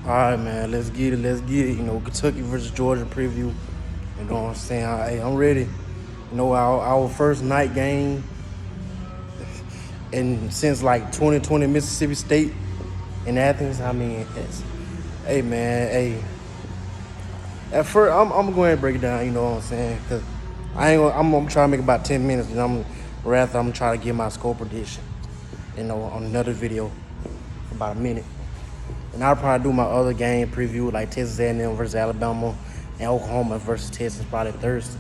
All right, man. Let's get it. Let's get it. Kentucky versus Georgia preview. You know what I'm saying? Hey, I'm ready. Our first night game, and since like 2020 Mississippi State in Athens. Hey, man. Hey, at first I'm gonna go ahead and break it down. You know what I'm saying? Cause I ain't gonna. I'm gonna try to make about 10 minutes, and I'm gonna try to get my score prediction. On another video for about a minute. And I'll probably do my other game preview, like Texas A&M versus Alabama and Oklahoma versus Texas, probably Thursday.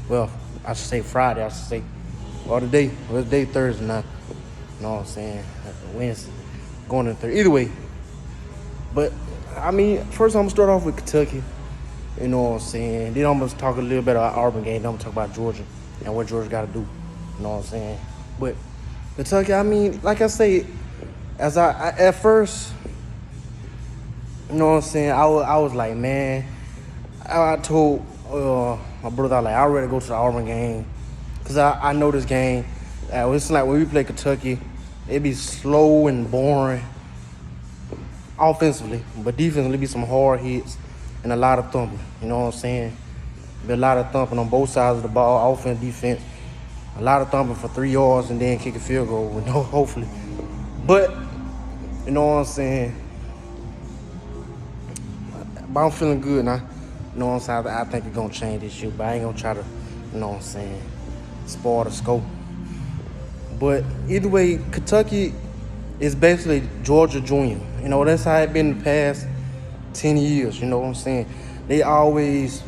Well, I should say Friday. Today. Well, it's day Thursday now. You know what I'm saying? Wednesday. Going to Thursday. Either way. But, first I'm going to start off with Kentucky. You know what I'm saying? Then I'm going to talk a little bit about Auburn game. Then I'm going to talk about Georgia and what Georgia got to do. You know what I'm saying? But Kentucky, like I say, at first, you know what I'm saying, I was like, man, I told my brother, I'd rather go to the Auburn game. Because I know this game, it's like when we play Kentucky, it'd be slow and boring offensively. But defensively, be some hard hits and a lot of thumping. You know what I'm saying? Be a lot of thumping on both sides of the ball, offense, defense. A lot of thumping for 3 yards and then kick a field goal, hopefully. But, you know what I'm saying? But I'm feeling good now. You know what I'm saying? I think it's going to change this year, but I ain't going to try to, you know what I'm saying, spoil the scope. But either way, Kentucky is basically Georgia Junior. That's how it been in the past 10 years, you know what I'm saying? They always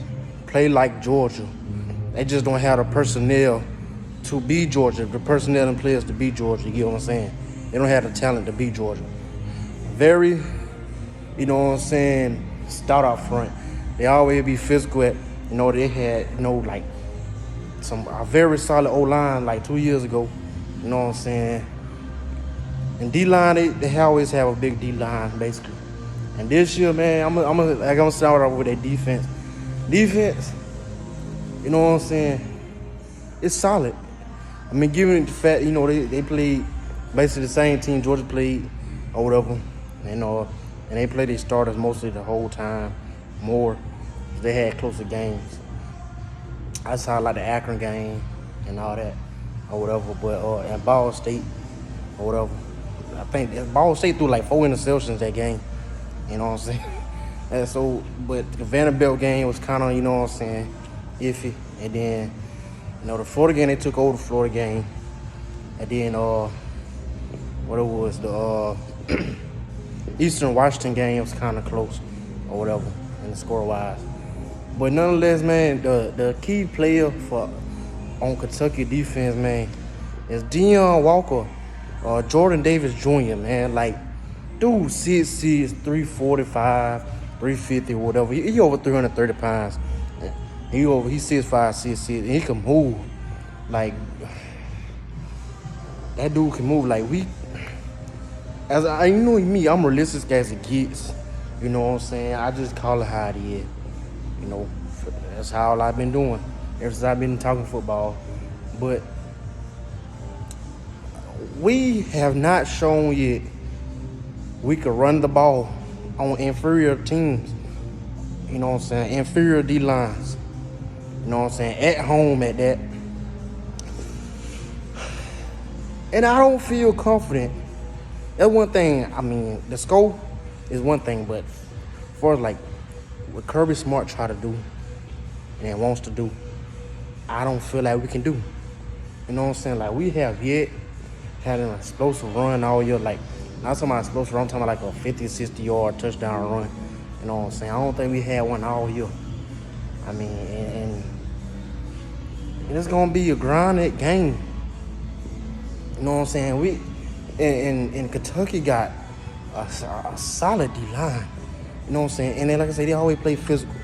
play like Georgia. They just don't have the personnel to be Georgia, the personnel and players to be Georgia, you know what I'm saying? They don't have the talent to be Georgia. Very, you know what I'm saying, start out front. They always be physical they had, a very solid O-line like 2 years ago, you know what I'm saying? And D-line, they always have a big D-line, basically. And this year, man, I'm gonna start off with their defense. Defense, you know what I'm saying, it's solid. Given the fact, they played basically the same team Georgia played or whatever, and they played their starters mostly the whole time, more. They had closer games. I saw like the Akron game and all that or whatever, but and Ball State or whatever. I think Ball State threw like 4 interceptions that game, you know what I'm saying? And so, but the Vanderbilt game was kind of, you know what I'm saying, iffy. And then, the Florida game, they took over the Florida game. And then, the Eastern Washington game was kind of close or whatever in the score-wise. But nonetheless, man, the key player on Kentucky defense, man, is Deion Walker, Jordan Davis Jr., man. Like, dude, 6'6", 345, 350, whatever. He over 330 pounds. He's 6'5", 6'6", and he can move. Like, that dude can move. Like, me, I'm realistic as it gets. You know what I'm saying? I just call it how it is. That's how I've been doing ever since I've been talking football. But we have not shown yet we could run the ball on inferior teams. You know what I'm saying? Inferior D-lines. You know what I'm saying? At home at that. And I don't feel confident. That's one thing. The scope is one thing, but as far as like what Kirby Smart try to do and wants to do, I don't feel like we can do. You know what I'm saying? Like, we have yet had an explosive run all year. Like, not talking about explosive run, I'm talking about like a 50, 60-yard touchdown run. You know what I'm saying? I don't think we had one all year. And it's going to be a grinded game. You know what I'm saying? We in Kentucky got a solid D-line. You know what I'm saying? And then, like I said, they always play physical.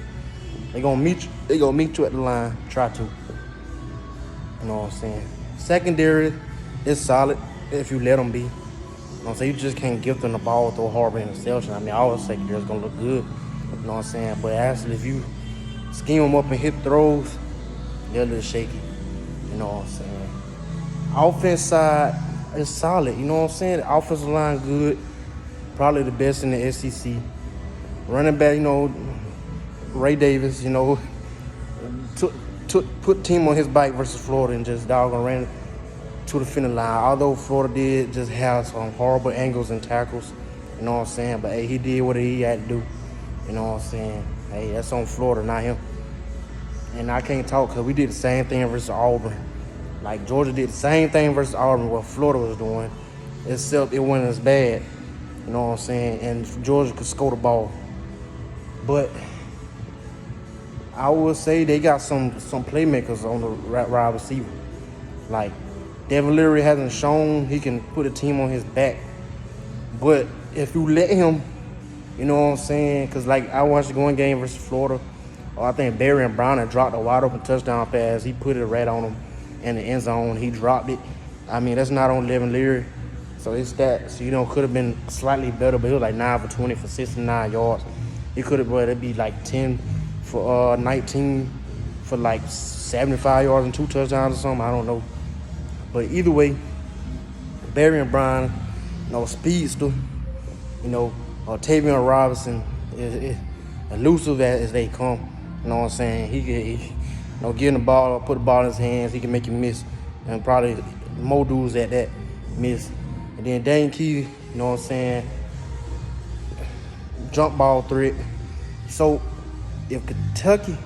They gonna meet you at the line, try to. You know what I'm saying? Secondary is solid if you let them be. You know what I'm saying? You just can't give them the ball, throw hard interception. All secondary is gonna look good. You know what I'm saying? But actually, if you scheme them up and hit throws, they're a little shaky. You know what I'm saying? Offense side is solid. You know what I'm saying? The offensive line good. Probably the best in the SEC. Running back, Ray Davis, put the team on his bike versus Florida and just doggone ran to the finish line. Although Florida did just have some horrible angles and tackles, you know what I'm saying? But hey, he did what he had to do, you know what I'm saying? Hey, that's on Florida, not him. And I can't talk because we did the same thing versus Auburn. Like Georgia did the same thing versus Auburn what Florida was doing, except it wasn't as bad, you know what I'm saying? And Georgia could score the ball. But I would say they got some playmakers on the wide receiver. Like Devin Leary hasn't shown he can put a team on his back. But if you let him, you know what I'm saying? Because like I watched the going game versus Florida. I think Barry Brown had dropped a wide open touchdown pass. He put it right on him in the end zone. He dropped it. I mean, that's not on Devin Leary. So it's that. So, could have been slightly better, but it was like 9 for 20 for 69 yards. It could have, but it'd be like 10 for 19 for like 75 yards and 2 touchdowns or something. I don't know. But either way, Barry and Brown, speedster, Tavion Robinson is elusive as they come. You know what I'm saying? He getting the ball, put the ball in his hands, he can make you miss. And probably more dudes that miss. And then Dane Key, you know what I'm saying? Jump ball threat. So if Kentucky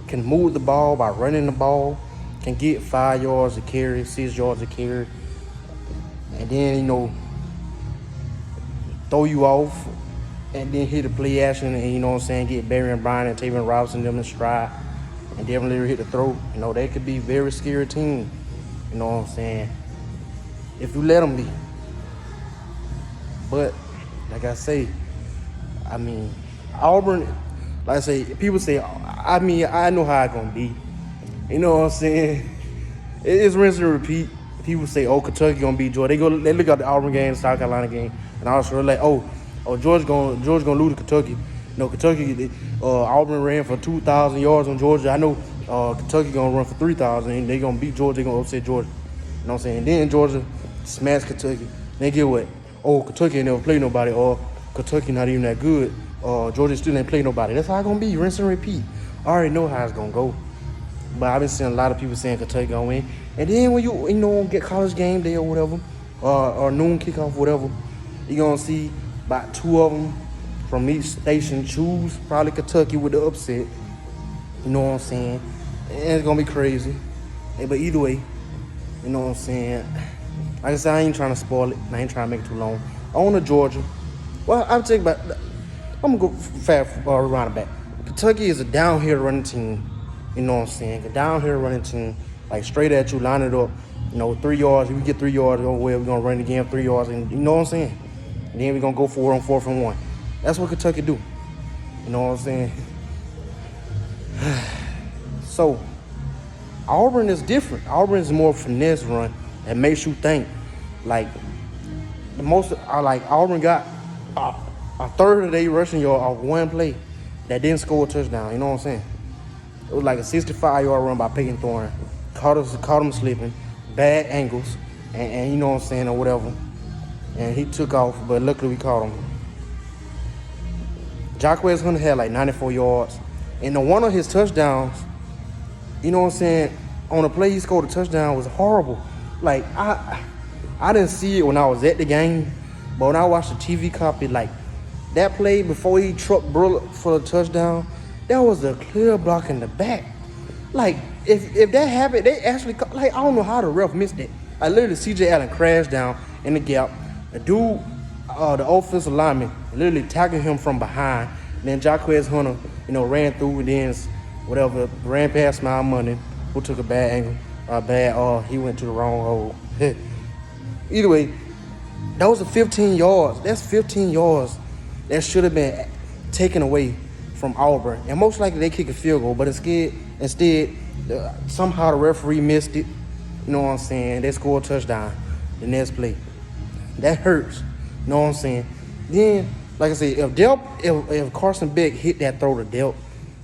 can move the ball by running the ball, can get 5 yards a carry, 6 yards a carry, and then, throw you off, and then hit the play action and, get Barry and Brian and Tavion Robinson them in stride, and Devin Leary hit the throw. They could be a very scary team, you know what I'm saying, if you let them be. But, like I say, Auburn, like I say, people say, I know how it's going to be. You know what I'm saying? It's rinse and repeat. People say, Kentucky going to beat Georgia. They look at the Auburn game, South Carolina game, and also they're like, Georgia going to lose to Kentucky. Kentucky, Auburn ran for 2,000 yards on Georgia. I know Kentucky going to run for 3,000, and they going to beat Georgia. They going to upset Georgia. You know what I'm saying? And then Georgia smashed Kentucky. Then get what? Kentucky ain't never played nobody, or Kentucky not even that good. Georgia still ain't played nobody. That's how it's going to be, rinse and repeat. I already know how it's going to go. But I've been seeing a lot of people saying Kentucky going to win. And then when you get college game day or whatever, or noon kickoff, whatever, you're going to see about 2 of them from each station choose probably Kentucky with the upset. You know what I'm saying? And it's going to be crazy. But either way, you know what I'm saying? Like I said, I ain't trying to spoil it. I ain't trying to make it too long. On to Georgia. Well, I'm going to go fast around the back. Kentucky is a downhill running team. You know what I'm saying? A downhill running team, like straight at you, line it up. 3 yards. If we get 3 yards, we're gonna run it again 3 yards, and you know what I'm saying? And then we're gonna go for it on 4th and 1. That's what Kentucky do. You know what I'm saying? So Auburn is different. Auburn is more finesse run that makes you think. Like Auburn got a third of their rushing yard off one play that didn't score a touchdown. You know what I'm saying? It was like a 65-yard run by Peyton Thorne. Caught him slipping, bad angles, and you know what I'm saying, or whatever. And he took off, but luckily we caught him. Jacquez Hunter had like 94 yards. And one of his touchdowns, you know what I'm saying, on the play he scored a touchdown was horrible. Like, I didn't see it when I was at the game, but when I watched the TV copy, like, that play before he trucked Bullock for the touchdown, that was a clear block in the back. Like, if that happened, they actually, I don't know how the ref missed it. I literally, C.J. Allen crashed down in the gap. The dude, the offensive lineman, literally tackled him from behind. And then Jacquez Hunter, ran through and then ran past my money, who took a bad angle, he went to the wrong hole. Either way, that was a 15 yards. That's 15 yards that should have been taken away from Auburn, and most likely they kick a field goal, but instead somehow the referee missed it. You know what I'm saying? They scored a touchdown the next play. That hurts. You know what I'm saying? Then, like I said, if Carson Beck hit that throw to Delp,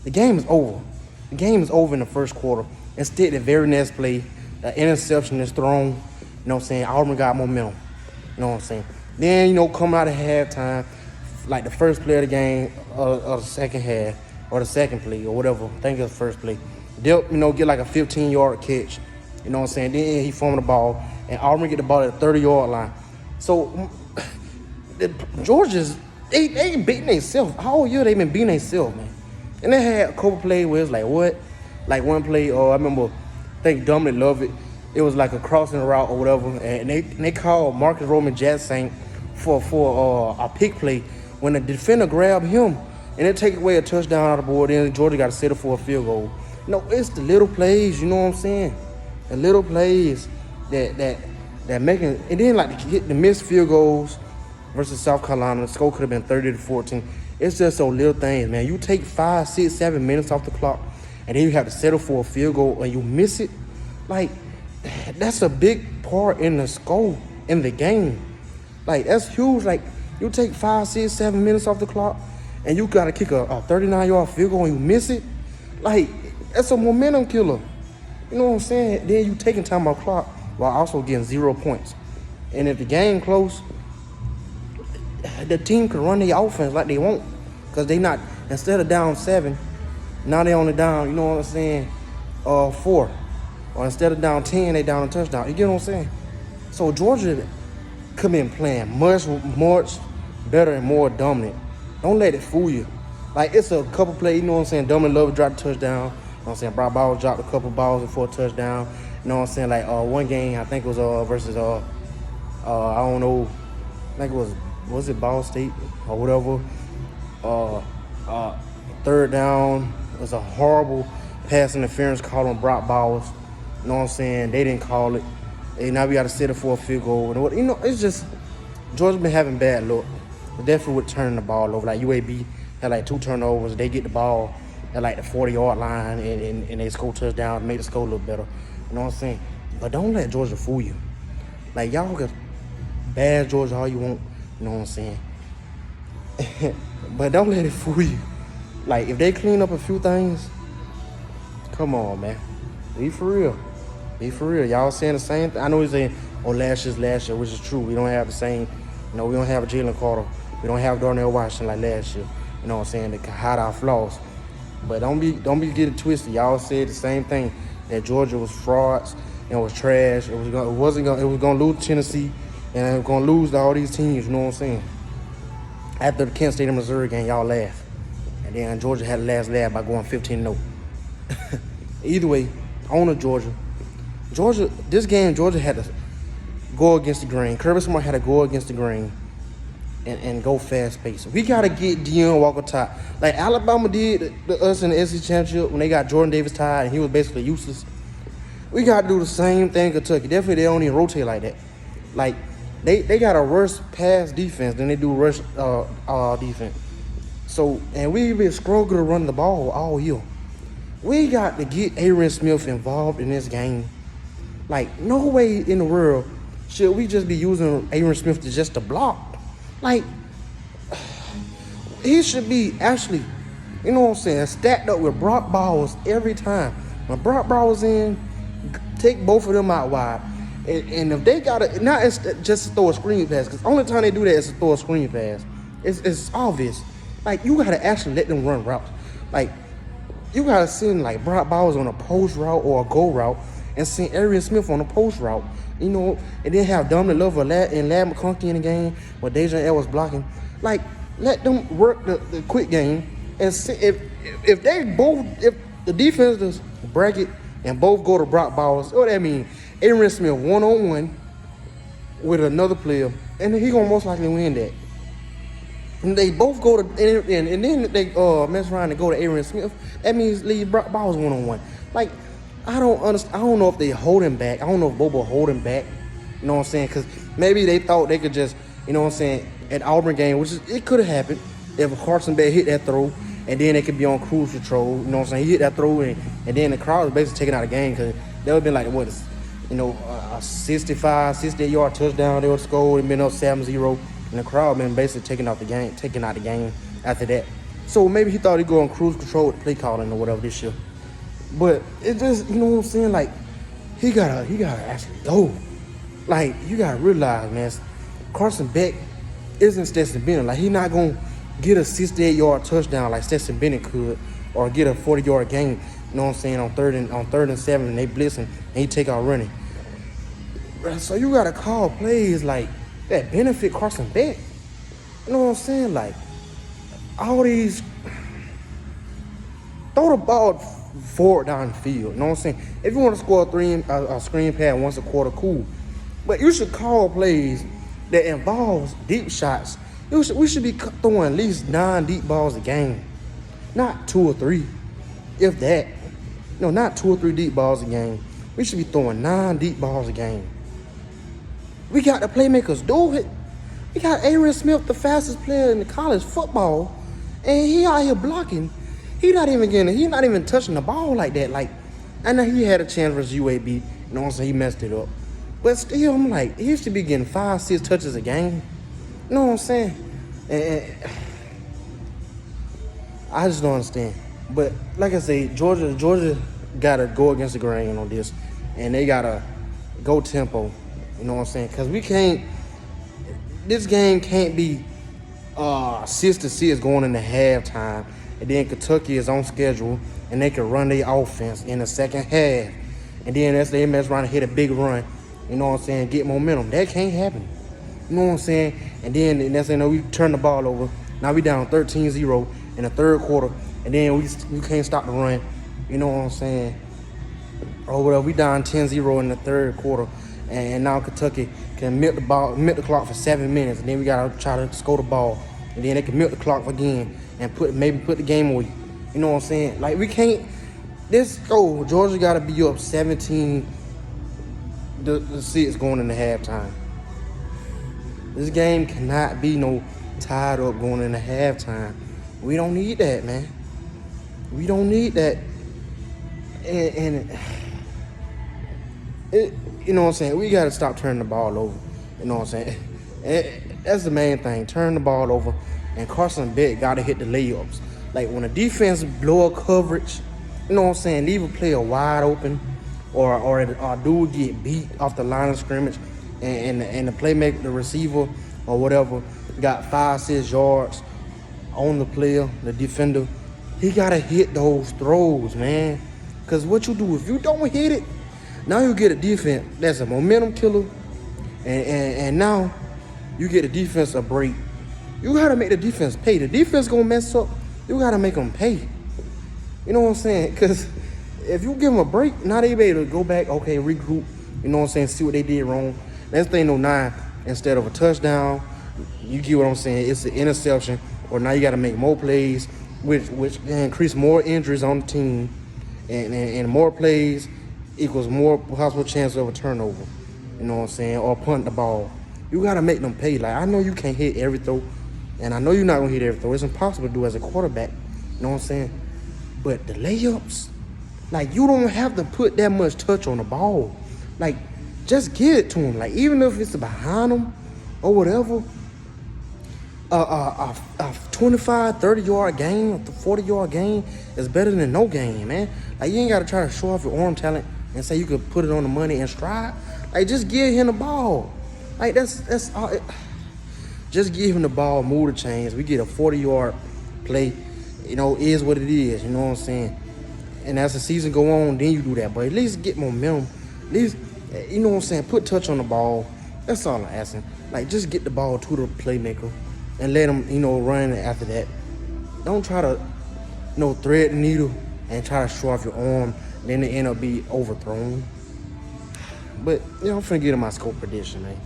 the game is over. The game is over in the first quarter. Instead, the very next play, the interception is thrown. You know what I'm saying? Auburn got momentum. You know what I'm saying? Then, coming out of halftime, like the first play of the game or the second half or the second play or whatever. I think it was the first play. They'll, get like a 15-yard catch. You know what I'm saying? Then he fumbled the ball, and Auburn get the ball at the 30-yard line. So Georgia's they ain't beating themselves. All year they been beating themselves, man. And they had a couple plays where it's like what? Like one play, I remember, I think Dominic Lovett, it was like a crossing route or whatever, and they called Marcus Roman Jackson for a pick play when the defender grabbed him, and they take away a touchdown out of the board. Then Georgia got to settle for a field goal. No, it's the little plays, you know what I'm saying? The little plays that making, and then like to get the missed field goals versus South Carolina, the score could have been 30-14. It's just those little things, man. You take 5, 6, 7 minutes off the clock, and then you have to settle for a field goal, and you miss it. Like, that's a big part in the score, in the game. Like, that's huge. Like, you take 5, 6, 7 minutes off the clock, and you got to kick a 39-yard field goal, and you miss it. Like, that's a momentum killer. You know what I'm saying? Then you taking time off clock while also getting 0 points. And if the game close, the team could run their offense like they want, because they not, instead of down 7, now they only down, you know what I'm saying, 4. Or instead of down 10, they down a touchdown. You get what I'm saying? So Georgia could be playing much better and more dominant. Don't let it fool you. Like, it's a couple plays, you know what I'm saying, Dominic Lovett dropped a touchdown. You know what I'm saying, Brock Bowers dropped a couple balls for a touchdown. You know what I'm saying? Like, one game, I think it was versus, I don't know, I think it was it Ball State or whatever? Third down, it was a horrible pass interference call on Brock Bowers. You know what I'm saying? They didn't call it. And now we got to settle for a field goal. You know, it's just, Georgia's been having bad luck. Definitely with turning the ball over. Like, UAB had like 2 turnovers. They get the ball at like the 40-yard line and they score touchdown, make the score a little better. You know what I'm saying? But don't let Georgia fool you. Like, y'all can bash Georgia all you want. You know what I'm saying? But don't let it fool you. Like, if they clean up a few things, come on, man. Be for real. Be for real. Y'all saying the same thing. I know he's saying, last year, which is true. We don't have the same, we don't have a Jalen Carter. We don't have Darnell Washington like last year. You know what I'm saying? They can hide our flaws. But don't be getting twisted. Y'all said the same thing, that Georgia was frauds and was trash. It was gonna lose to Tennessee, and it was gonna lose to all these teams. You know what I'm saying? After the Kent State and Missouri game, y'all laughed, and then Georgia had the last laugh by going 15-0. Either way, on to Georgia. This game, Georgia had to go against the grain. Kirby Smart had to go against the grain and go fast pace. We got to get Deion Walker tied. Like Alabama did to us in the SEC Championship when they got Jordan Davis tied and he was basically useless. We got to do the same thing in Kentucky. Definitely they don't even rotate like that. Like, they got a worse pass defense than they do rush defense. So, and we been struggling to run the ball all year. We got to get Aaron Smith involved in this game. Like, no way in the world should we just be using Aaron Smith to block. Like, he should be actually, you know what I'm saying, stacked up with Brock Bowers every time. When Brock Bowers in, take both of them out wide. And if they got to, not just throw a screen pass, because the only time they do that is to throw a screen pass. It's obvious. Like, you got to actually let them run routes. Like, you got to send, like, Brock Bowers on a post route or a go route and send Aaron Smith on a post route. You know, and then have Dominic Lover and Ladd McConkey in the game with Dejan Edwards blocking. Like, let them work the quick game and see if the defense does bracket and both go to Brock Bowers, what that mean? Aaron Smith 1-on-1 with another player, and he gonna most likely win that. And they both go to and then they mess around and go to Aaron Smith. That means leave Brock Bowers 1-on-1. Like, I don't understand. I don't know if they hold him back. I don't know if Bobo hold him back. You know what I'm saying? Because maybe they thought they could just, you know what I'm saying, at Auburn game, which is, it could have happened if Carson Beck hit that throw, and then they could be on cruise control. You know what I'm saying? He hit that throw, and then the crowd was basically taking out the game because they would have been like, what is, a 65, 68-yard touchdown. They would have scored and been up 7-0, and the crowd been basically taking out the game after that. So maybe he thought he'd go on cruise control with play calling or whatever this year. But it just, you know what I'm saying? Like, he gotta actually go. Like, you gotta realize, man, Carson Beck isn't Stetson Bennett. Like, he not gonna get a 68-yard touchdown like Stetson Bennett could, or get a 40-yard gain, you know what I'm saying, on third and 7, and they blitzing, and he take out running. So you gotta call plays like that benefit Carson Beck. You know what I'm saying? Like, all these, throw the ball forward down the field. You know what I'm saying? If you want to score a screen pass once a quarter, cool. But you should call plays that involves deep shots. We should be throwing at least 9 deep balls a game, not 2 or 3, if that. No, not 2 or 3 deep balls a game. We should be throwing 9 deep balls a game. We got the playmakers do it. We got Aaron Smith, the fastest player in the college football, and he out here blocking. He's not even touching the ball like that. Like, I know he had a chance versus UAB. You know what I'm saying? He messed it up. But still, I'm like, he should be getting 5-6 touches a game. You know what I'm saying? And I just don't understand. But like I say, Georgia gotta go against the grain on this, and they gotta go tempo. You know what I'm saying? Because this game can't be 6-6 going into halftime, and then Kentucky is on schedule, and they can run their offense in the second half, and then they mess around and hit a big run. You know what I'm saying? Get momentum. That can't happen. You know what I'm saying? And then we turn the ball over. Now we down 13-0 in the third quarter, and then we can't stop the run. You know what I'm saying? Or whatever. We down 10-0 in the third quarter, and now Kentucky can milk the clock for 7 minutes, and then we gotta try to score the ball, and then they can milk the clock again and put the game away. You know what I'm saying? Like, we can't. Georgia gotta be up 17-6 going into halftime. This game cannot be no tied up going into halftime. We don't need that, man. We don't need that. And you know what I'm saying? We got to stop turning the ball over. You know what I'm saying? That's the main thing. Turn the ball over. And Carson Beck got to hit the layups. Like, when a defense blow up coverage, you know what I'm saying, leave a player wide open, or a dude get beat off the line of scrimmage, and the playmaker, the receiver or whatever, got 5-6 yards on the player, the defender, he got to hit those throws, man. Because what you do, if you don't hit it, now you get a defense that's a momentum killer, and now you get a defense a break. You got to make the defense pay. The defense going to mess up. You got to make them pay. You know what I'm saying? Because if you give them a break, now they be able to go back, okay, regroup, you know what I'm saying, see what they did wrong. Next thing, 9, instead of a touchdown, you get what I'm saying, it's an interception, or now you got to make more plays, which increase more injuries on the team, and more plays equals more possible chance of a turnover, you know what I'm saying, or punt the ball. You got to make them pay. Like, I know you can't hit every throw, and I know you're not going to hit every throw. It's impossible to do as a quarterback, you know what I'm saying? But the layups, like, you don't have to put that much touch on the ball. Like, just get it to him. Like, even if it's behind him or whatever, a 25, 30-yard game, a 40-yard game is better than no game, man. Like, you ain't got to try to show off your arm talent and say you could put it on the money and stride. Like, just give him the ball. Like, that's all. Just give him the ball, move the chains. We get a 40-yard play. You know, is what it is. You know what I'm saying? And as the season go on, then you do that. But at least get momentum. At least, you know what I'm saying, put touch on the ball. That's all I'm asking. Like, just get the ball to the playmaker and let him, you know, run after that. Don't try to, you know, thread the needle and try to show off your arm, then it end up be overthrown. But, you know, I'm finna get in my scope prediction, man.